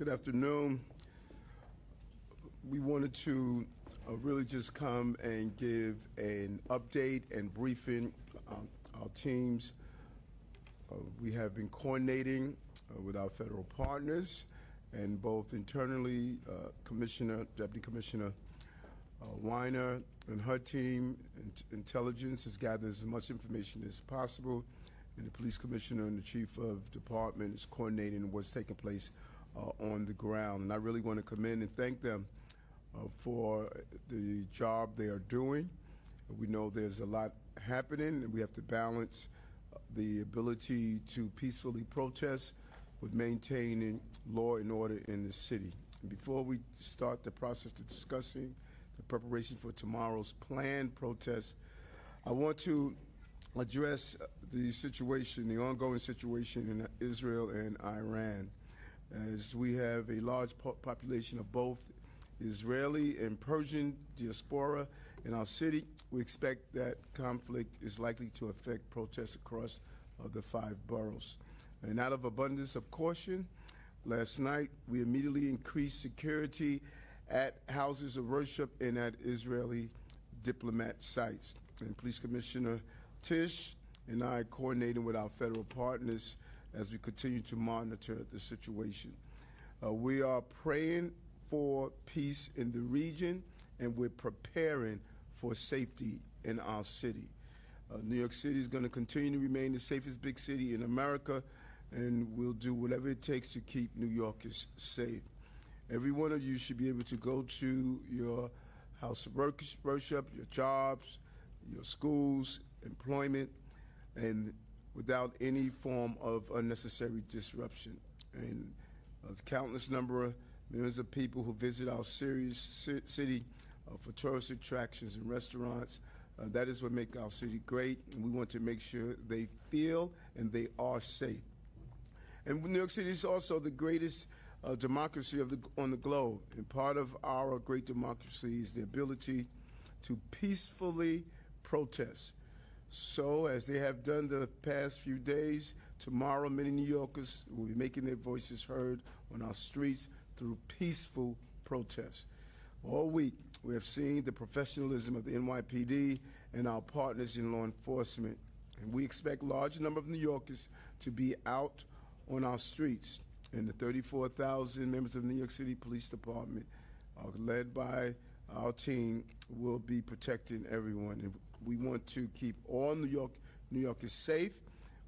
Good afternoon. We wanted to really just come and give an update and briefing our teams. We have been coordinating with our federal partners, and both internally, Deputy Commissioner Weiner and her team, intelligence, has gathered as much information as possible, and the police commissioner and the chief of department is coordinating what's taking place on the ground. And I really want to commend and thank them for the job they are doing. We know there's a lot happening, and we have to balance the ability to peacefully protest with maintaining law and order in the city. And before we start the process of discussing the preparation for tomorrow's planned protest, I want to address the situation, the ongoing situation in Israel and Iran. As we have a large population of both Israeli and Persian diaspora in our city, we expect that conflict is likely to affect protests across the 5 boroughs. And out of abundance of caution, last night we immediately increased security at houses of worship and at Israeli diplomat sites. And Police Commissioner Tisch and I coordinating with our federal partners as we continue to monitor the situation. We are praying for peace in the region, and we're preparing for safety in our city. New York City is going to continue to remain the safest big city in America, and we'll do whatever it takes to keep New Yorkers safe. Every one of you should be able to go to your house of worship, your jobs, your schools, employment, and without any form of unnecessary disruption. And countless number of millions of people who visit our city for tourist attractions and restaurants. That is what makes our city great, and we want to make sure they feel and they are safe. And New York City is also the greatest democracy on the globe, and part of our great democracy is the ability to peacefully protest. So, as they have done the past few days, tomorrow many New Yorkers will be making their voices heard on our streets through peaceful protests. All week, we have seen the professionalism of the NYPD and our partners in law enforcement, and we expect a large number of New Yorkers to be out on our streets. And the 34,000 members of the New York City Police Department, led by our team, will be protecting everyone. And we want to keep all New Yorkers safe,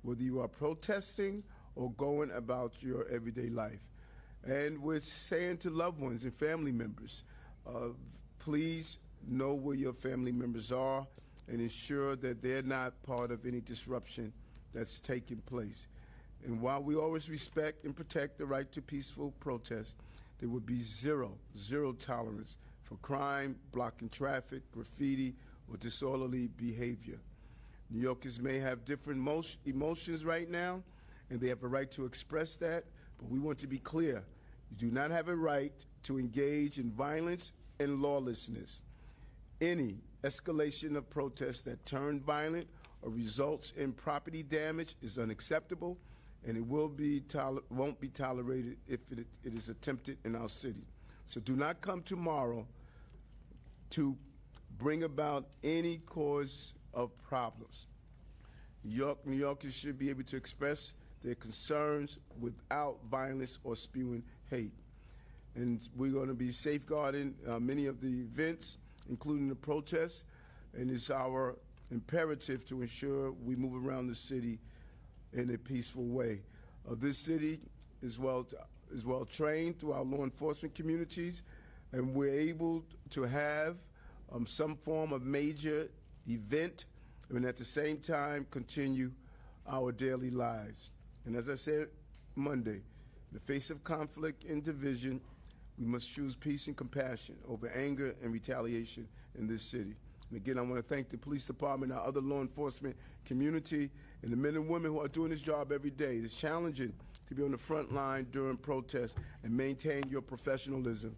whether you are protesting or going about your everyday life. And we're saying to loved ones and family members, please know where your family members are and ensure that they're not part of any disruption that's taking place. And while we always respect and protect the right to peaceful protest, there would be zero tolerance for crime, blocking traffic, graffiti, or disorderly behavior. New Yorkers may have different emotions right now, and they have a right to express that, but we want to be clear. You do not have a right to engage in violence and lawlessness. Any escalation of protests that turn violent or results in property damage is unacceptable, and it won't be tolerated if it is attempted in our city. So do not come tomorrow to bring about any cause of problems. New Yorkers should be able to express their concerns without violence or spewing hate. And we're going to be safeguarding many of the events, including the protests, and it's our imperative to ensure we move around the city in a peaceful way. This city is well trained through our law enforcement communities, and we're able to have some form of major event, and at the same time continue our daily lives. And as I said Monday, in the face of conflict and division, we must choose peace and compassion over anger and retaliation in this city. And again, I want to thank the police department, our other law enforcement community, and the men and women who are doing this job every day. It's challenging to be on the front line during protests and maintain your professionalism,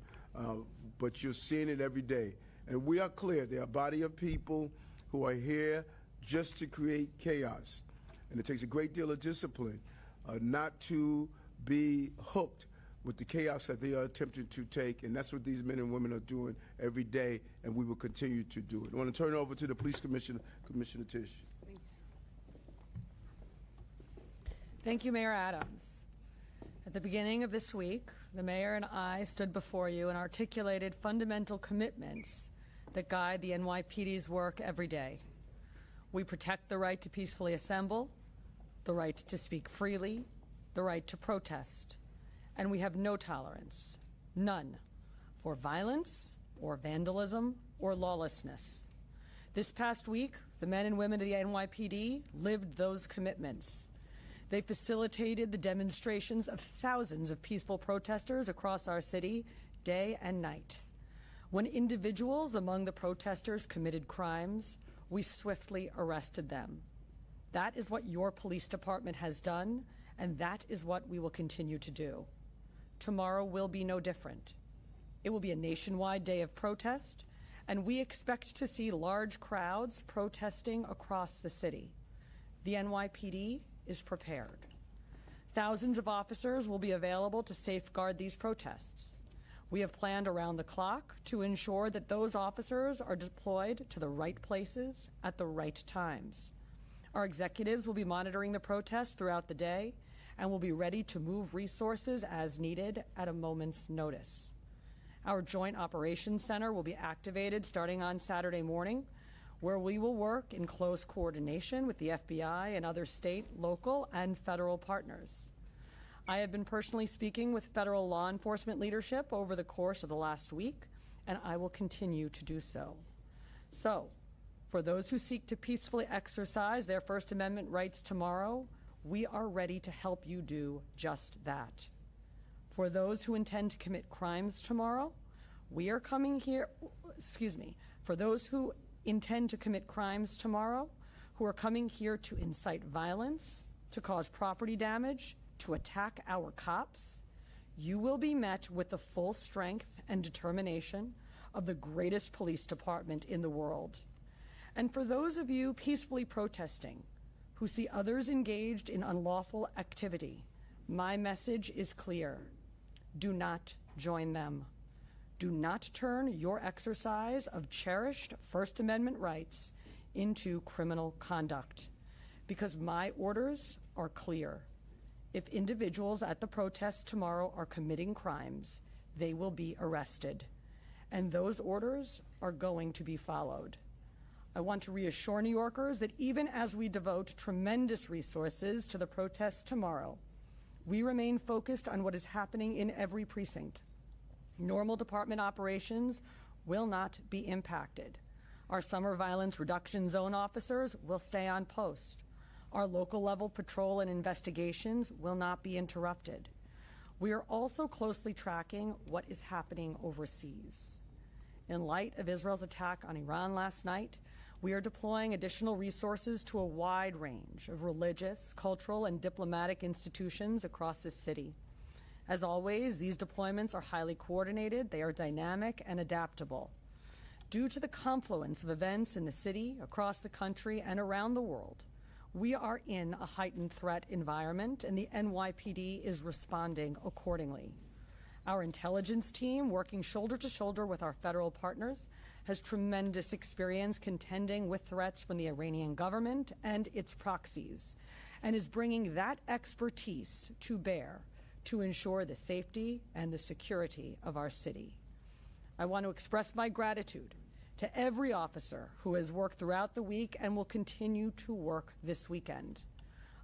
but you're seeing it every day. And we are clear, there are a body of people who are here just to create chaos. And it takes a great deal of discipline not to be hooked with the chaos that they are attempting to take, and that's what these men and women are doing every day, and we will continue to do it. I want to turn it over to the Police Commissioner, Commissioner Tisch. Thank you, Mayor Adams. At the beginning of this week, the Mayor and I stood before you and articulated fundamental commitments that guide the NYPD's work every day. We protect the right to peacefully assemble, the right to speak freely, the right to protest, and we have no tolerance, none, for violence or vandalism or lawlessness. This past week, the men and women of the NYPD lived those commitments. They facilitated the demonstrations of thousands of peaceful protesters across our city, day and night. When individuals among the protesters committed crimes, we swiftly arrested them. That is what your police department has done, and that is what we will continue to do. Tomorrow will be no different. It will be a nationwide day of protest, and we expect to see large crowds protesting across the city. The NYPD is prepared. Thousands of officers will be available to safeguard these protests. We have planned around the clock to ensure that those officers are deployed to the right places at the right times. Our executives will be monitoring the protests throughout the day and will be ready to move resources as needed at a moment's notice. Our Joint Operations Center will be activated starting on Saturday morning, where we will work in close coordination with the FBI and other state, local, and federal partners. I have been personally speaking with federal law enforcement leadership over the course of the last week, and I will continue to do so. So, for those who seek to peacefully exercise their First Amendment rights tomorrow, we are ready to help you do just that. For those who intend to commit crimes tomorrow, we are coming here, for those who intend to commit crimes tomorrow, who are coming here to incite violence, to cause property damage, to attack our cops, you will be met with the full strength and determination of the greatest police department in the world. And for those of you peacefully protesting, who see others engaged in unlawful activity, my message is clear. Do not join them. Do not turn your exercise of cherished First Amendment rights into criminal conduct, because my orders are clear. If individuals at the protest tomorrow are committing crimes, they will be arrested, and those orders are going to be followed. I want to reassure New Yorkers that even as we devote tremendous resources to the protests tomorrow, we remain focused on what is happening in every precinct. Normal department operations will not be impacted. Our summer violence reduction zone officers will stay on post. Our local level patrol and investigations will not be interrupted. We are also closely tracking what is happening overseas. In light of Israel's attack on Iran last night, we are deploying additional resources to a wide range of religious, cultural, and diplomatic institutions across the city. As always, these deployments are highly coordinated, they are dynamic and adaptable. Due to the confluence of events in the city, across the country, and around the world, we are in a heightened threat environment, and the NYPD is responding accordingly. Our intelligence team, working shoulder to shoulder with our federal partners, has tremendous experience contending with threats from the Iranian government and its proxies, and is bringing that expertise to bear to ensure the safety and the security of our city. I want to express my gratitude to every officer who has worked throughout the week and will continue to work this weekend.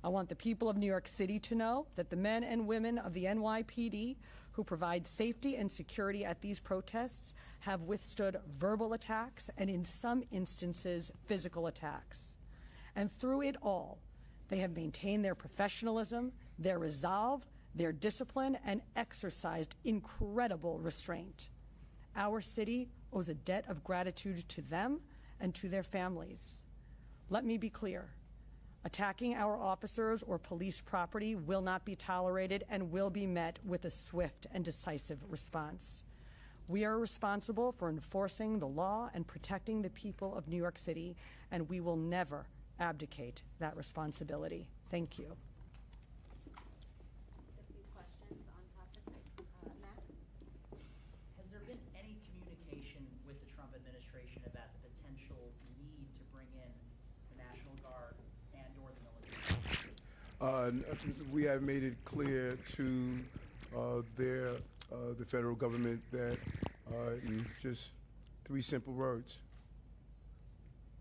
I want the people of New York City to know that the men and women of the NYPD who provide safety and security at these protests have withstood verbal attacks and, in some instances, physical attacks. And through it all, they have maintained their professionalism, their resolve, their discipline, and exercised incredible restraint. Our city owes a debt of gratitude to them and to their families. Let me be clear. Attacking our officers or police property will not be tolerated and will be met with a swift and decisive response. We are responsible for enforcing the law and protecting the people of New York City, and we will never abdicate that responsibility. Thank you. A few questions on topic. We have made it clear to the federal government that in just 3 simple words,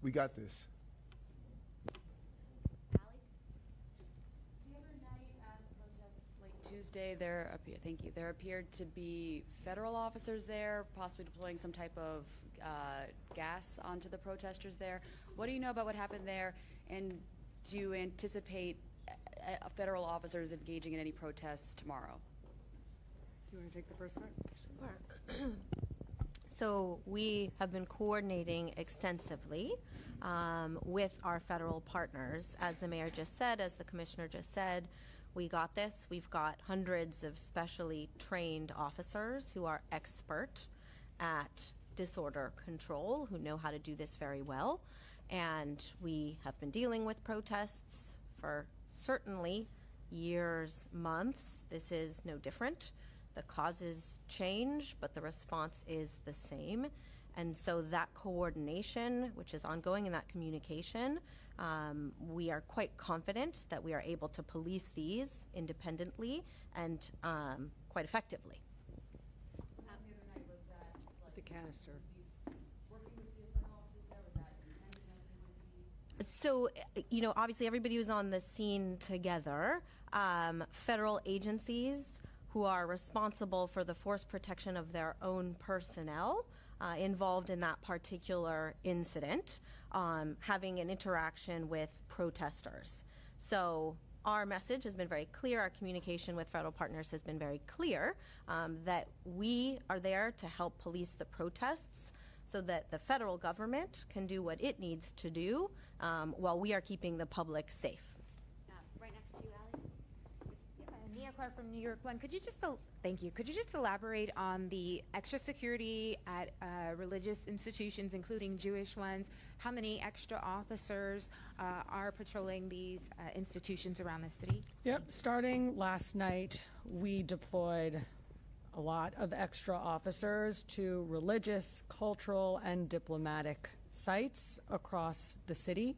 we got this. The other night at the protests late Tuesday, there appeared to be federal officers there, possibly deploying some type of gas onto the protesters there. What do you know about what happened there, and do you anticipate federal officers engaging in any protests tomorrow? Do you want to take the first part? Sure. So we have been coordinating extensively with our federal partners. As the mayor just said, as the commissioner just said, we got this. We've got hundreds of specially trained officers who are expert at disorder control, who know how to do this very well. And we have been dealing with protests for certainly years, months. This is no different. The causes change, but the response is the same. And so that coordination, which is ongoing, in that communication, we are quite confident that we are able to police these independently and quite effectively. The other night was that The canister. working with the different officers there, was that intentional? So, you know, obviously everybody was on the scene together. Federal agencies who are responsible for the force protection of their own personnel involved in that particular incident, having an interaction with protesters. So our message has been very clear. Our communication with federal partners has been very clear that we are there to help police the protests so that the federal government can do what it needs to do while we are keeping the public safe. Right next to you, Allie. Nia Clark from New York One. Could you just thank you? Could you just elaborate on the extra security at religious institutions, including Jewish ones? How many extra officers are patrolling these institutions around the city? Yep, starting last night, we deployed a lot of extra officers to religious, cultural, and diplomatic sites across the city.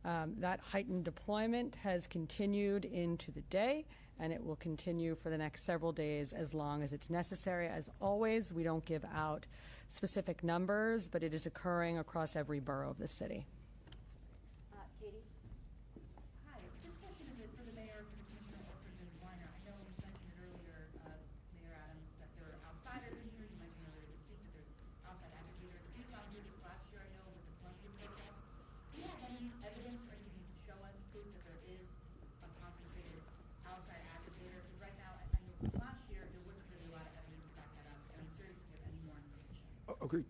That heightened deployment has continued into the day, and it will continue for the next several days as long as it's necessary. As always, we don't give out specific numbers, but it is occurring across every borough of the city. Katie? Hi, this question is for the mayor, for the commissioner, or for Ms. Weiner. I know you mentioned earlier, Mayor Adams, that there are outsiders in here. You mentioned earlier this week that there's outside agitators. We've gone through this last year, I know, with the Columbia protests. Do you have any evidence or anything to show us, proof that there is a concentrated outside agitator? Because right now, I know last year there wasn't really a lot of evidence to back that up, and I'm curious if you have any more information. Okay,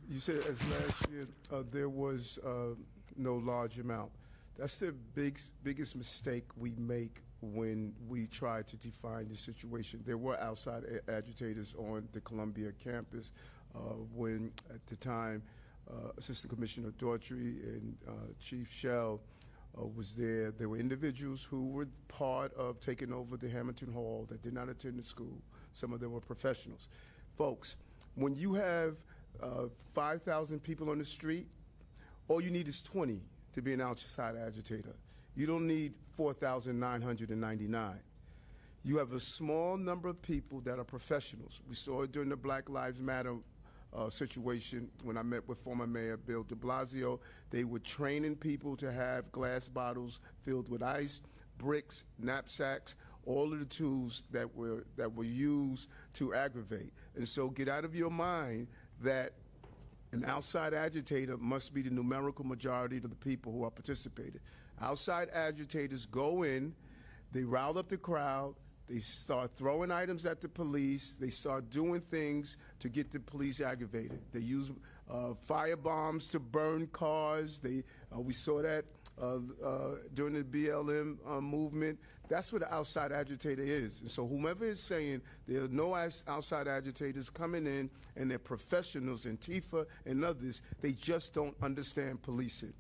you said as last year there was no large amount. That's the biggest mistake we make when we try to define the situation. There were outside agitators on the Columbia campus when, at the time, Assistant Commissioner Daughtry and Chief Shell was there. There were individuals who were part of taking over the Hamilton Hall that did not attend the school. Some of them were professionals. Folks, when you have 5,000 people on the street, all you need is 20 to be an outside agitator. You don't need 4,999. You have a small number of people that are professionals. We saw it during the Black Lives Matter situation when I met with former Mayor Bill de Blasio. They were training people to have glass bottles filled with ice, bricks, knapsacks, all of the tools that were used to aggravate. And so get out of your mind that an outside agitator must be the numerical majority of the people who are participating. Outside agitators go in, they rile up the crowd, they start throwing items at the police, they start doing things to get the police aggravated. They use fire bombs to burn cars. We saw that during the BLM movement. That's what an outside agitator is. And so whomever is saying there are no outside agitators coming in and they're professionals, Antifa and others, they just don't understand policing.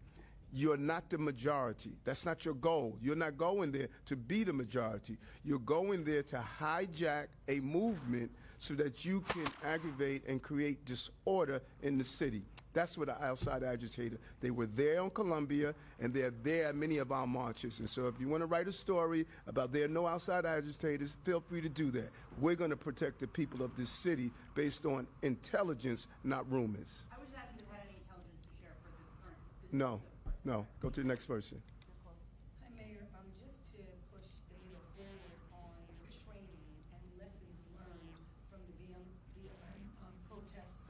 You're not the majority. That's not your goal. You're not going there to be the majority. You're going there to hijack a movement so that you can aggravate and create disorder in the city. That's what an outside agitator. They were there on Columbia, and they're there at many of our marches. And so if you want to write a story about there are no outside agitators, feel free to do that. We're going to protect the people of this city based on intelligence, not rumors. I was just asking if you had any intelligence to share for this current. No, no. Go to the next person. Hi, Mayor. Just to push the mayor forward on the training and lessons learned from the protests,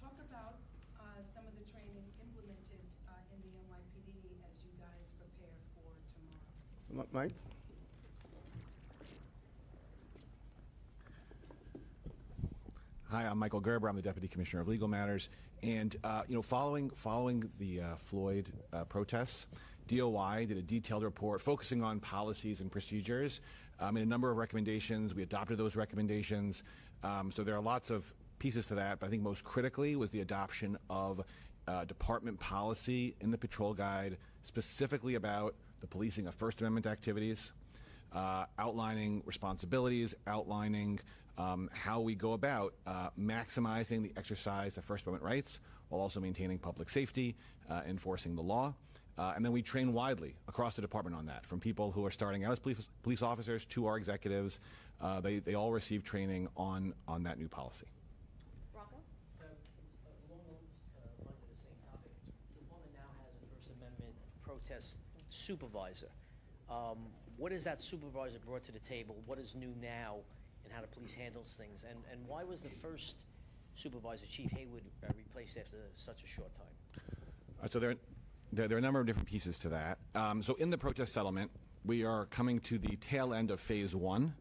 talk about some of the training implemented in the NYPD as you guys prepare for tomorrow. Mike? Hi, I'm Michael Gerber. I'm the Deputy Commissioner of Legal Matters. And, following the Floyd protests, DOI did a detailed report focusing on policies and procedures, made a number of recommendations. We adopted those recommendations. So there are lots of pieces to that, but I think most critically was the adoption of department policy in the patrol guide, specifically about the policing of First Amendment activities, outlining responsibilities, outlining how we go about maximizing the exercise of First Amendment rights while also maintaining public safety, enforcing the law. And then we train widely across the department on that, from people who are starting out as police officers to our executives. They all receive training on that new policy. Rocco? Along those lines of the same topic, the woman now has a First Amendment protest supervisor. What has that supervisor brought to the table? What is new now in how the police handles things? And why was the first supervisor, Chief Haywood, replaced after such a short time? So there are a number of different pieces to that. So in the protest settlement, we are coming to the tail end of Phase 1.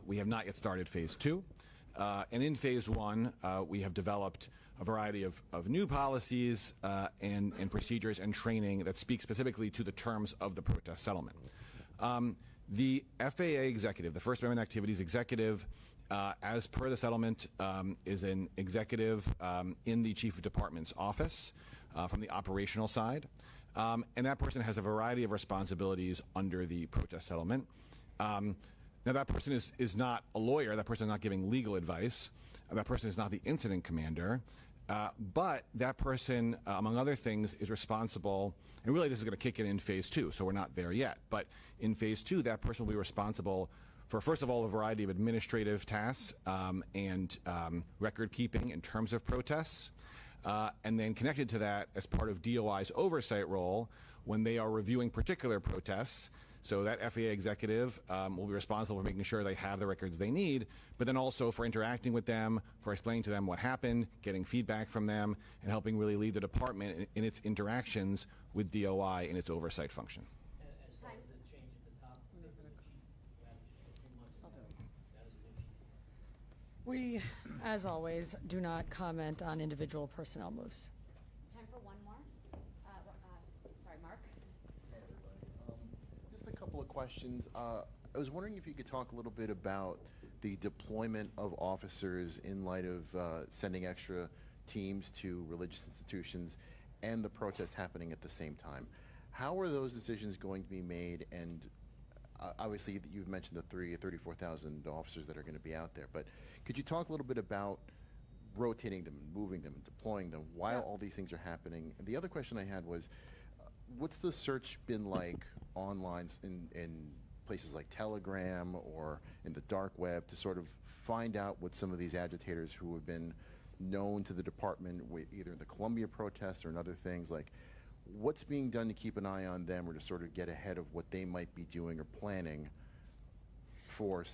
We have not yet started Phase 2. And in Phase 1, we have developed a variety of new policies and procedures and training that speak specifically to the terms of the protest settlement. The FAA executive, the First Amendment Activities executive, as per the settlement, is an executive in the Chief of Department's office from the operational side. And that person has a variety of responsibilities under the protest settlement. Now, that person is not a lawyer. That person is not giving legal advice. That person is not the incident commander. But that person, among other things, is responsible, and really this is going to kick in Phase 2, so we're not there yet. But in Phase 2, that person will be responsible for, first of all, a variety of administrative tasks and record keeping in terms of protests. And then connected to that, as part of DOI's oversight role, when they are reviewing particular protests, so that FAA executive will be responsible for making sure they have the records they need, but then also for interacting with them, for explaining to them what happened, getting feedback from them, and helping really lead the department in its interactions with DOI in its oversight function. As far as the change at the top, the chief, 3 months ago, that is a new chief. We, as always, do not comment on individual personnel moves. Time for one more. Sorry, Mark. Just a couple of questions. I was wondering if you could talk a little bit about the deployment of officers in light of sending extra teams to religious institutions and the protest happening at the same time. How are those decisions going to be made? And obviously, you've mentioned the 34,000 officers that are going to be out there, but could you talk a little bit about rotating them, moving them, deploying them while all these things are happening? And the other question I had was, what's the search been like online in places like Telegram or in the dark web to sort of find out what some of these agitators who have been known to the department, either in the Columbia protests or in other things, like what's being done to keep an eye on them or to sort of get ahead of what they might be doing or planning for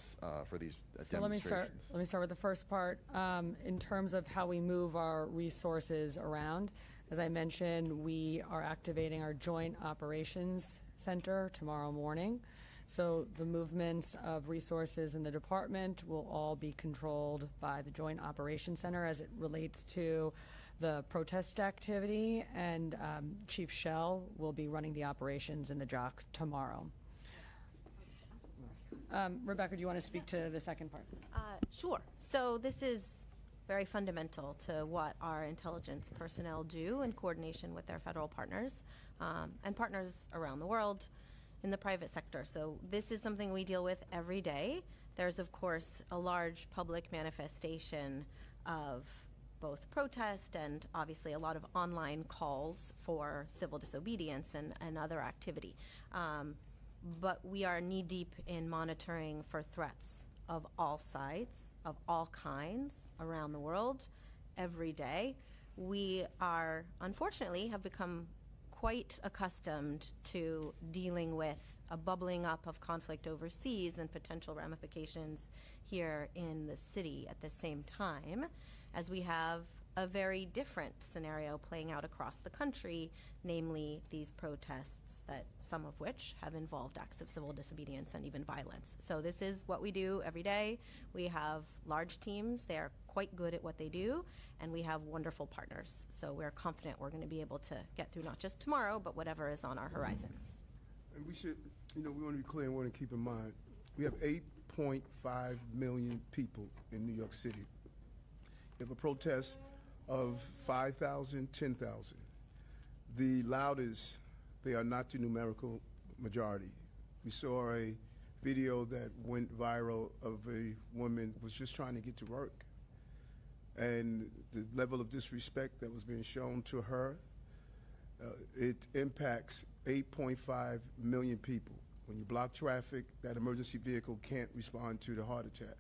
these demonstrations? Let me start with the first part. In terms of how we move our resources around, as I mentioned, we are activating our Joint Operations Center tomorrow morning. So the movements of resources in the department will all be controlled by the Joint Operations Center as it relates to the protest activity, and Chief Shell will be running the operations in the JOC tomorrow. Rebecca, do you want to speak to the second part? Sure. So this is very fundamental to what our intelligence personnel do in coordination with their federal partners and partners around the world in the private sector. So this is something we deal with every day. There's, of course, a large public manifestation of both protest and obviously a lot of online calls for civil disobedience and other activity. But we are knee-deep in monitoring for threats of all sides, of all kinds around the world every day. We are, unfortunately, have become quite accustomed to dealing with a bubbling up of conflict overseas and potential ramifications here in the city at the same time, as we have a very different scenario playing out across the country, namely these protests, that some of which have involved acts of civil disobedience and even violence. So this is what we do every day. We have large teams. They are quite good at what they do, and we have wonderful partners. So we're confident we're going to be able to get through not just tomorrow, but whatever is on our horizon. And we should, we want to be clear and want to keep in mind, we have 8.5 million people in New York City. You have a protest of 5,000, 10,000. The loudest, they are not the numerical majority. We saw a video that went viral of a woman was just trying to get to work. And the level of disrespect that was being shown to her, it impacts 8.5 million people. When you block traffic, that emergency vehicle can't respond to the heart attack.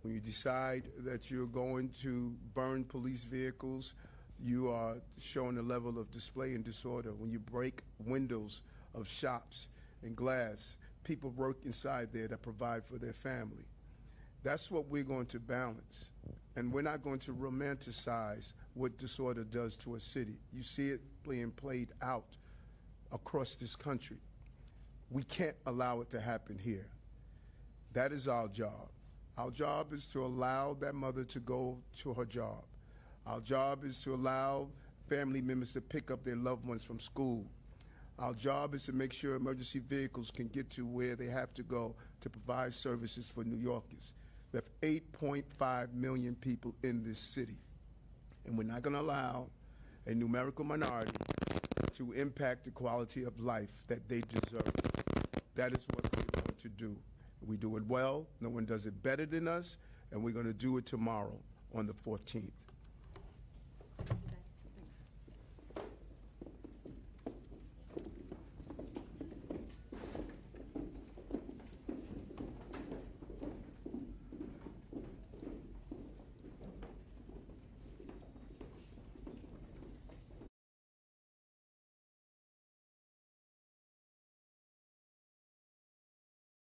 When you decide that you're going to burn police vehicles, you are showing a level of display and disorder. When you break windows of shops and glass, people work inside there that provide for their family. That's what we're going to balance. And we're not going to romanticize what disorder does to a city. You see it being played out across this country. We can't allow it to happen here. That is our job. Our job is to allow that mother to go to her job. Our job is to allow family members to pick up their loved ones from school. Our job is to make sure emergency vehicles can get to where they have to go to provide services for New Yorkers. We have 8.5 million people in this city, and we're not going to allow a numerical minority to impact the quality of life that they deserve. That is what we're going to do. We do it well. No one does it better than us, and we're going to do it tomorrow on the 14th.